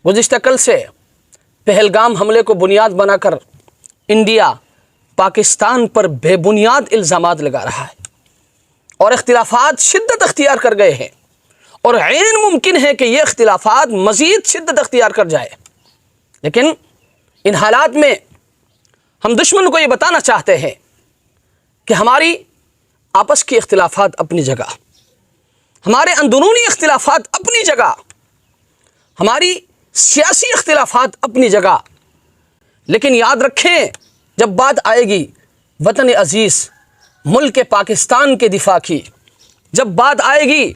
گزشتہ کل سے پہلگام حملے کو بنیاد بنا کر انڈیا پاکستان پر بے بنیاد الزامات لگا رہا ہے اور اختلافات شدت اختیار کر گئے ہیں، اور عین ممکن ہے کہ یہ اختلافات مزید شدت اختیار کر جائے۔ لیکن ان حالات میں ہم دشمن کو یہ بتانا چاہتے ہیں کہ ہماری آپس کی اختلافات اپنی جگہ، ہمارے اندرونی اختلافات اپنی جگہ، ہماری سیاسی اختلافات اپنی جگہ، لیکن یاد رکھیں جب بات آئے گی وطن عزیز ملک پاکستان کے دفاع کی، جب بات آئے گی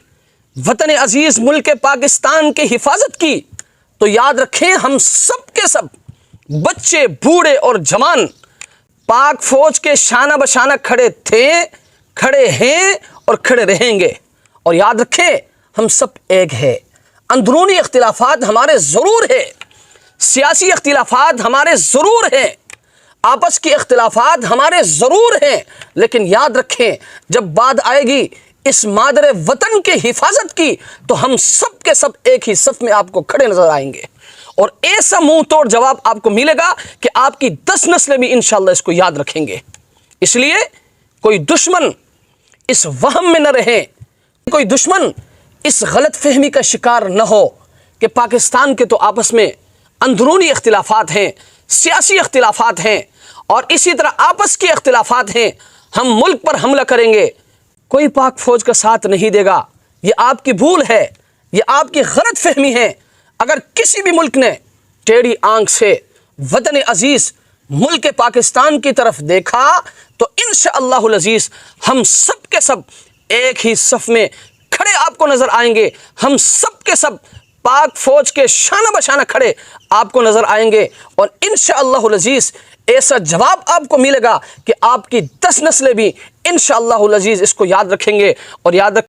وطن عزیز ملک پاکستان کے حفاظت کی، تو یاد رکھیں ہم سب کے سب بچے، بوڑھے اور جوان پاک فوج کے شانہ بشانہ کھڑے تھے، کھڑے ہیں اور کھڑے رہیں گے۔ اور یاد رکھیں ہم سب ایک ہے۔ اندرونی اختلافات ہمارے ضرور ہیں، سیاسی اختلافات ہمارے ضرور ہیں، آپس کی اختلافات ہمارے ضرور ہیں، لیکن یاد رکھیں جب بات آئے گی اس مادر وطن کے حفاظت کی تو ہم سب کے سب ایک ہی صف میں آپ کو کھڑے نظر آئیں گے، اور ایسا منہ توڑ جواب آپ کو ملے گا کہ آپ کی 10 نسلیں بھی انشاءاللہ اس کو یاد رکھیں گے۔ اس لیے کوئی دشمن اس وہم میں نہ رہے، کوئی دشمن اس غلط فہمی کا شکار نہ ہو کہ پاکستان کے تو آپس میں اندرونی اختلافات ہیں، سیاسی اختلافات ہیں، اور اسی طرح آپس کے اختلافات ہیں، ہم ملک پر حملہ کریں گے، کوئی پاک فوج کا ساتھ نہیں دے گا۔ یہ آپ کی بھول ہے، یہ آپ کی غلط فہمی ہے۔ اگر کسی بھی ملک نے ٹیڑھی آنکھ سے وطن عزیز ملک پاکستان کی طرف دیکھا تو انشاءاللہ العزیز ہم سب کے سب ایک ہی صف میں کھڑے آپ کو نظر آئیں گے، ہم سب کے سب پاک فوج کے شانہ بشانہ کھڑے آپ کو نظر آئیں گے، اور انشاءاللہ العزیز ایسا جواب آپ کو ملے گا کہ آپ کی 10 نسلیں بھی انشاءاللہ العزیز اس کو یاد رکھیں گے۔ اور یاد